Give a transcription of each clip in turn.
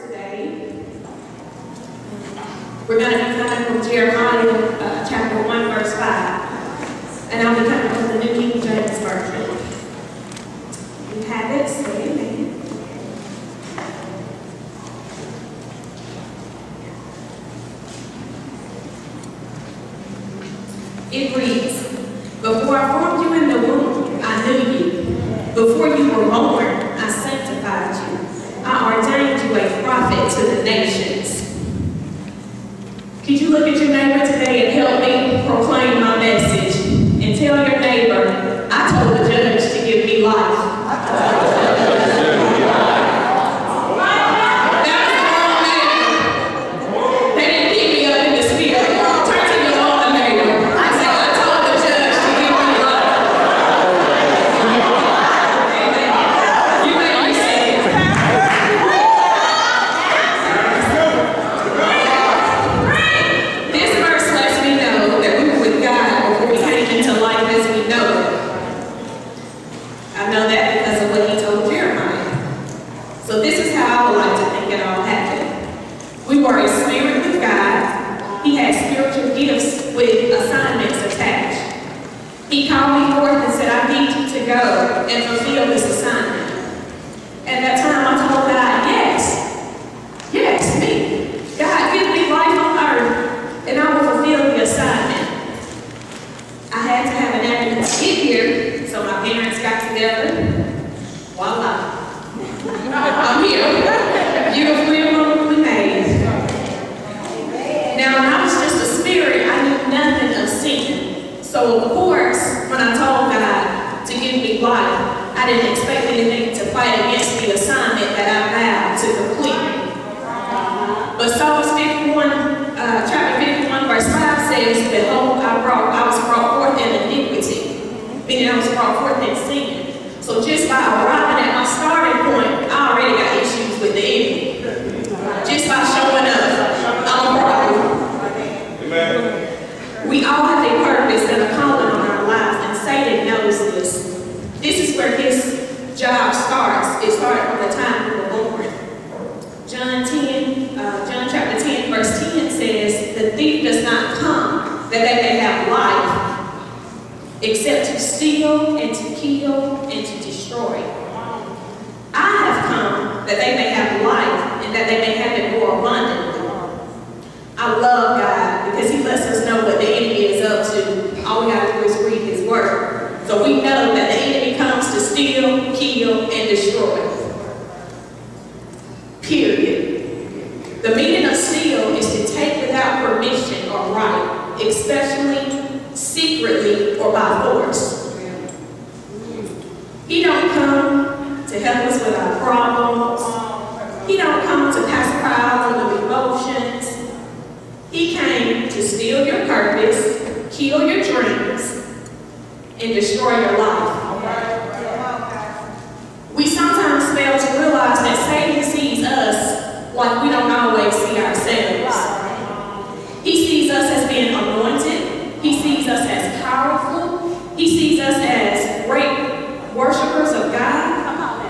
today. We're going to be coming from Jeremiah chapter 1, verse 5. And I'll be coming from the New King James Version. You have it, say amen. It reads, "Before I formed you in the womb, I knew you. Before you were born, I sanctified you. I ordained you a prophet to the nations." Could you look at your neighbor today and help me proclaim my message? And tell your neighbor, I told the judge to give me life. And fulfill this assignment. At that time, I told God, yes, me. God, give me life on earth, and I will fulfill the assignment. I had to have an ambulance get here, so my parents got together. Voila. I'm here. Beautifully and wonderfully made. Now, when I was just a spirit, I knew nothing of sin. So, of course, when I told God to give me life, I didn't expect anything to fight against the assignment that I vowed to complete. But Psalms 51, chapter 51, verse 5 says, "Behold, I was brought forth in iniquity," meaning I was brought forth in sin. So just by arriving at my starting point, I already got issues with the enemy. Just by showing up, I'm a problem. Amen. We all have a purpose and a calling on our lives, and Satan knows this. This is where his job starts. It started from the time we were born. John chapter 10, verse 10 says, "The thief does not come that they may have life, except to steal and to kill and to destroy. I have come that they may have life and that they may have it more abundantly." I love God because he lets us know what the enemy is up to. All we got to do is read his word. So we know that the enemy comes to steal, kill, and destroy. Period. The meaning of steal is to take without permission or right, especially secretly or by force. He don't come to help us with our problems. He don't come to pacify our little emotions. He came to steal your purpose, kill your dreams, and destroy your life. We sometimes fail to realize that Satan sees us like we don't always see ourselves. He sees us as being anointed. He sees us as powerful. He sees us as great worshipers of God.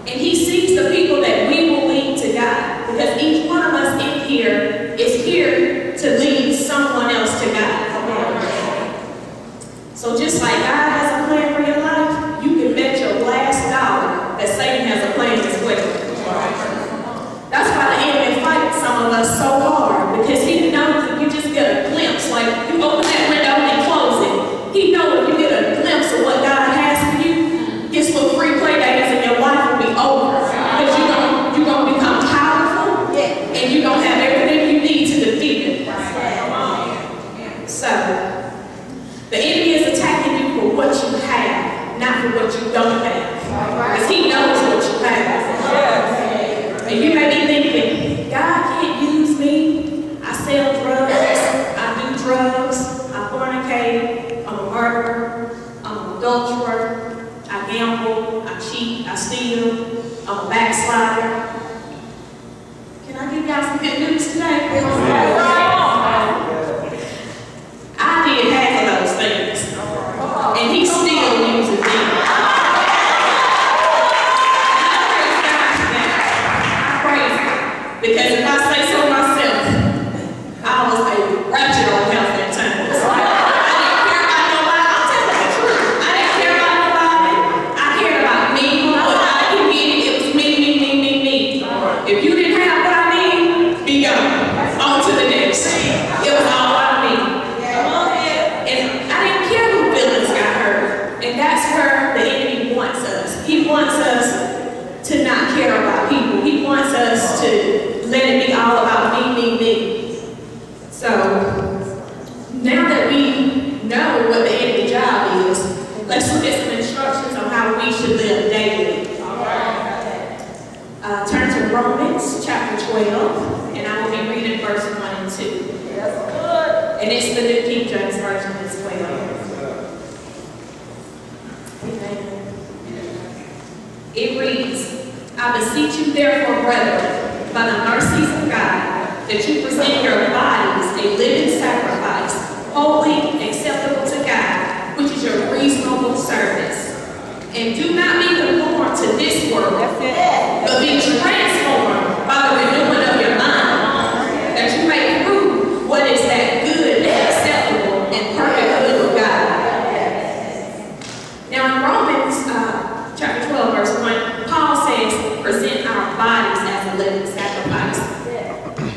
And he sees the people that we will lead to God. Because each one of us in here is here to lead someone else to God. So just like God has a plan for your life, you can bet your last dollar that Satan has a plan as well. That's why the enemy fights some of us so hard, because he knows if you just get a glimpse, like you open that window and close it, he knows if you get a glimpse of what God has for you, his little free play days in your life will be over. Because you're going to become powerful, and you're going to have everything you need to defeat it. So, the enemy is attacking you for what you have, not for what you don't have. Because he knows what you have. And you may be thinking, God can't use me. I sell drugs, I do drugs, I fornicate, I'm a murderer, I'm an adulterer, I gamble, I cheat, I steal, I'm a backslider. Can I give y'all some good news today? I did half of those things, and he still uses me. I praise God for that. I praise Because if I say so myself, I was a ratchet old house that time. I didn't care about nobody. I'm telling the truth. I didn't care about nobody. I cared about me. What I could get, it was me. If you didn't have what I need, be gone. On to the next. It was all about me. And I didn't care who feelings got hurt. And that's where the enemy wants us. He wants us to not care about people. He wants us to let it be all about me. So, now that we know what the enemy job is, let's look at some instructions on how we should live daily. Turn to Romans chapter 12, and I will be reading verse 1 and 2. And it's the New King James Version as well. It reads, I beseech you therefore, brethren, by the mercies of God, that you present your bodies a living sacrifice, holy, acceptable to God, which is your reasonable service. And do not be conformed to this world, but be transformed by the renewing of your mind, that you may prove what is that good and acceptable and perfect will of God. Now in Romans chapter 12, verse 1, Paul says, present our bodies as a living sacrifice.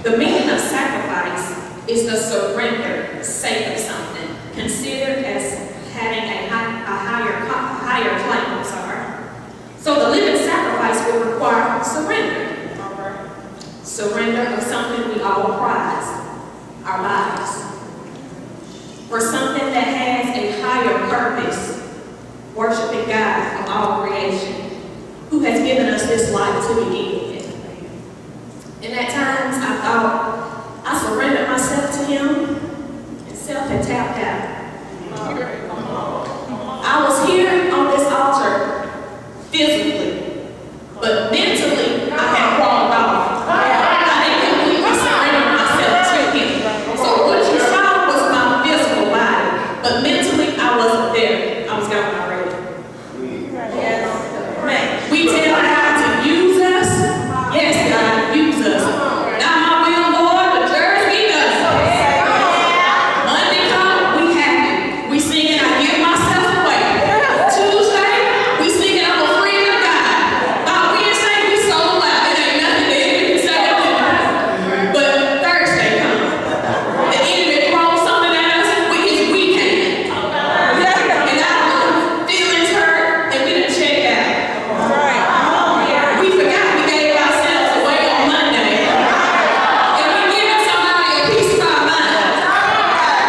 The meaning of sacrifice is the surrender, sake of something, considered as having a higher claim. So the living sacrifice will require surrender. Surrender of something we all prize, our lives. For something that has a higher purpose, worshiping God of all creation, who has given us this life to begin with. And at times I thought I surrendered myself to Him, and self had tapped out. I was here on this altar physically, but mentally I had crawled off. I didn't completely surrender myself to Him. So what you saw was my physical body, but mentally I wasn't there. I was gone already. We tell God to use us. Yes, God, use us. Not my will, Lord, but yours be done. Monday come, we happy. We singing, I give myself away. Tuesday, we singing, I'm a friend of God. By Wednesday, we so loud. It ain't nothing that we can say or do. But Thursday comes. The enemy throws something at us with his weak hand. And our feelings hurt, and we done check out. We forgot we gave ourselves away on Monday. And we giving somebody a piece of our mind.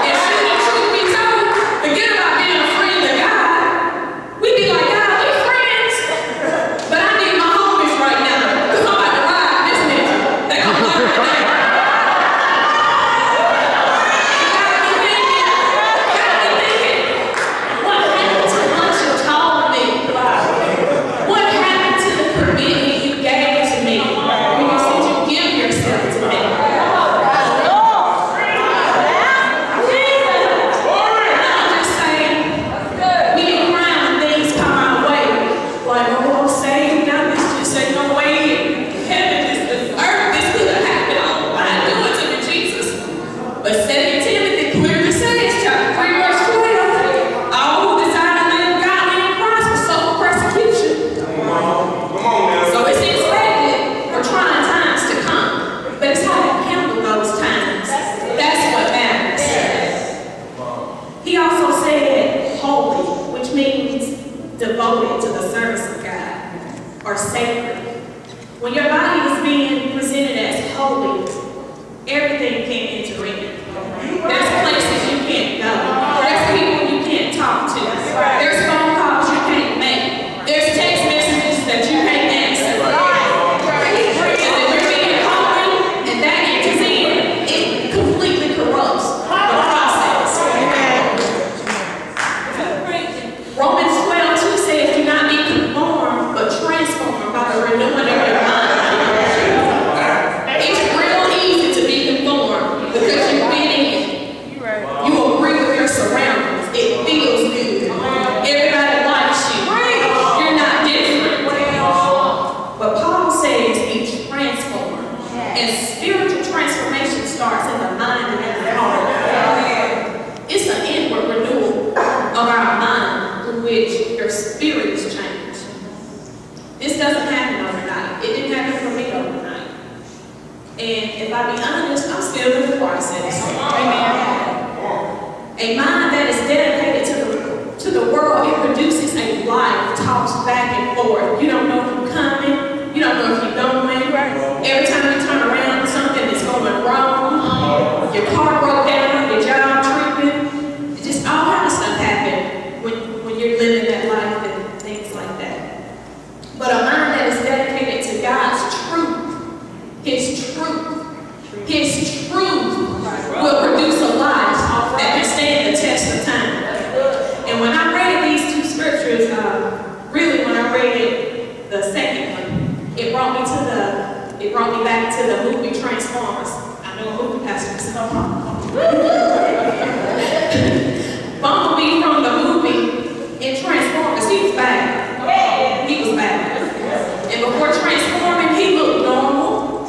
And should the truth be told, forget about being a friend of God. We be like, God, we friends. But I need my homies right now. Because I'm about to ride this nigga. They gonna love me now. Gotta be thinking, what happened to what you told me? What happened to the commitment you gave to me when you said you give yourself to me? And I'm just saying, we be crying when things come our way. Like, oh, I'm saved, now this just ain't no way. Heaven, this earth, this could have happened. Oh, why do it to me, Jesus? But 2 Timothy clearly says, chapter 3, verse 12, all who desire to live godly in Christ will suffer persecution. So it's expected for trying times to come. But it's how you handle those times. That's what matters. He also said holy, which means devoted to the service of God, or sacred. When your body is being presented as holy, everything can enter in. There's places you can't go. There's people you can't talk to. There's phone calls you can't make. There's text messages that you can't answer. Because if you're being holy and that enters in, it completely corrupts the process. Romans 12:2 says, do not be conformed, but transformed by the renewing of your mind. It's real easy to be conformed because you've been in. And spiritual transformation starts in the mind and in the heart. It's an inward renewal of our mind through which your spirit is changed. This doesn't happen overnight. It didn't happen for me overnight. And if I be honest, I'm still in the process. Amen. A mind that is dedicated to the world, it produces a life tossed back and forth. You don't know if you're coming. You don't know if you're going. Every time you turn around, something is going wrong. Your car broke down, your job tripping. Just all kind of stuff happen when you're living that life and things like that. But a mind that is dedicated to God's truth, His truth will produce a life that can stand the test of time. And when I read these two scriptures, really when I read the second one, it brought me back to the movie Transformers. I know a movie pastor, so Bumblebee from the movie in Transformers, he was bad. He was bad. And before transforming, he looked normal.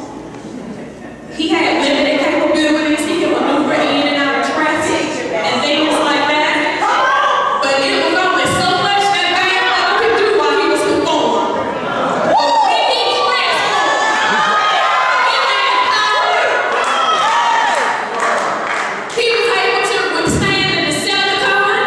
He had limited capabilities. He could maneuver in and out of traffic and things like that. But it was only so much that man could do while he was conformed. But when he transformed, he was able to withstand the Decepticon.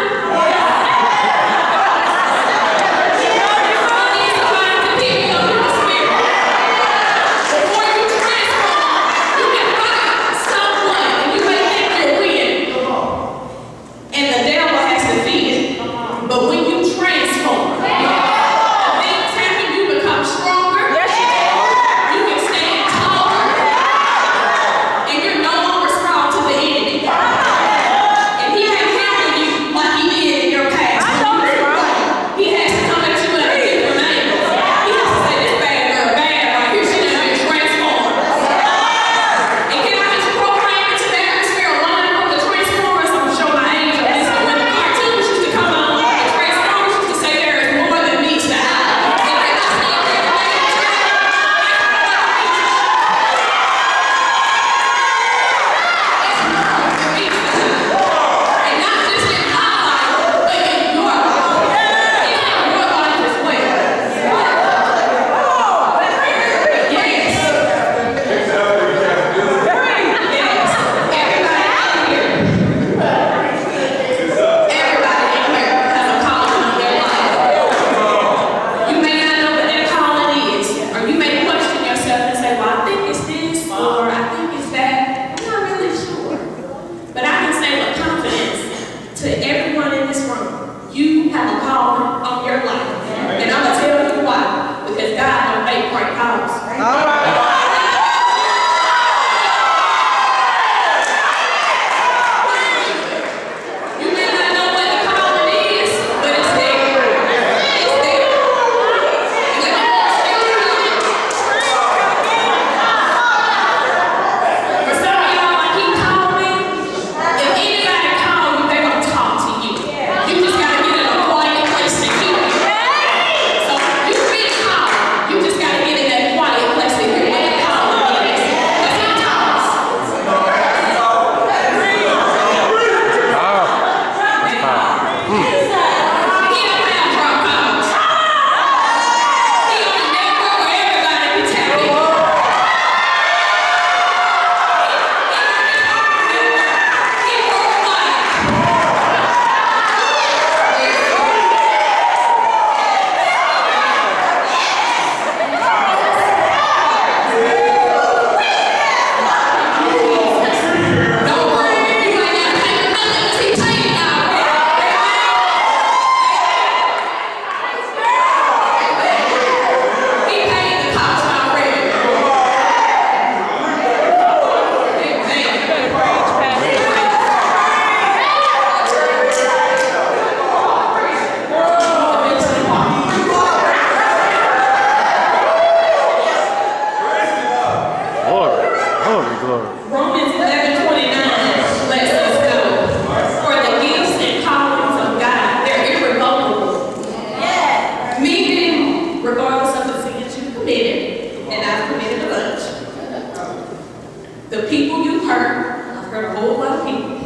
The people you hurt, I've hurt a whole lot of people.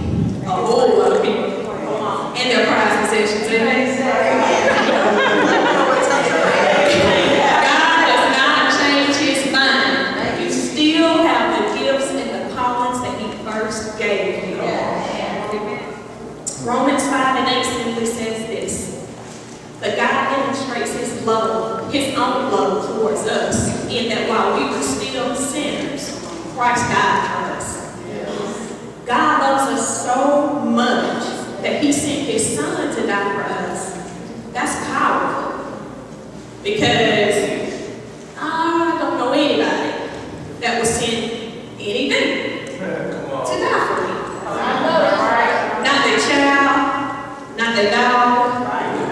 A whole lot of people. And their prized possessions. Amen. God does not change his mind. You still have the gifts and the callings that he first gave you. Romans 5:8 simply says this. But God demonstrates his love, his own love towards us, in that while we were still sinners, Christ died for us. God loves us so much that he sent his son to die for us. That's powerful. Because I don't know anybody that would send anything to die for me. Not their child, not their dog,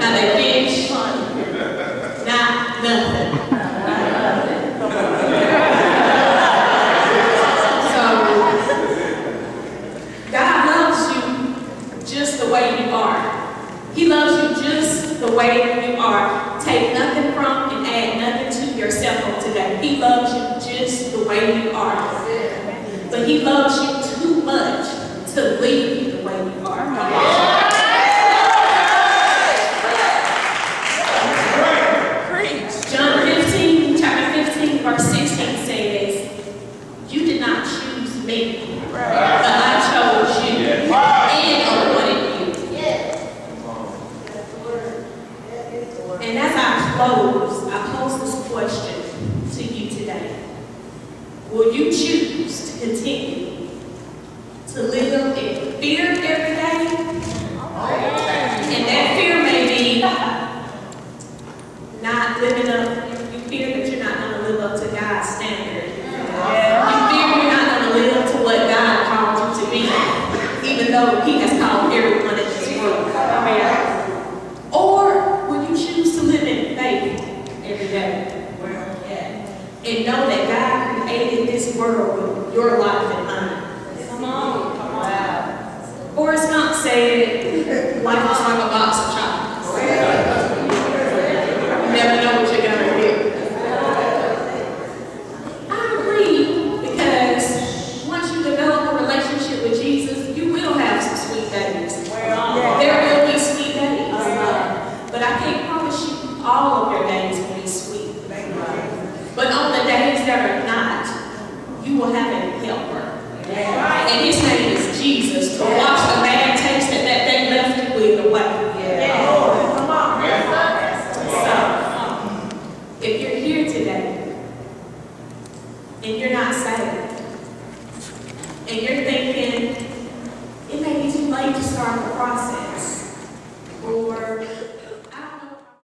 not their fish, not nothing. So, God loves you just the way you are. He loves you just the way you are. Take nothing from and add nothing to yourself on today. He loves you just the way you are. But he loves you too much to leave you the way you are. John 15, chapter 15, verse 16 says, you did not choose me, but I chose you and appointed you. And as I pose this question to you today. Will you choose to continue to live in fear every day? And that fear may be not living up. You fear that you're not going to live up to God's standard. You fear you're not going to live up to what God called you to be, even though he has called everyone in this world. Or will you choose to live in faith every day? And know that God created this world with your life in mind. Come on. Forrest Gump said, life is like a box of chocolates. You never know what you're going to get. I agree, because once you develop a relationship with Jesus, you will have some sweet days. There will be sweet days. But I can't promise you all of your days will be sweet. But on the days that are not, you will have a helper. And his name is Jesus, to wash the bad taste that they left you with away. So, if you're here today, and you're not saved, and you're thinking, it may be too late to start the process.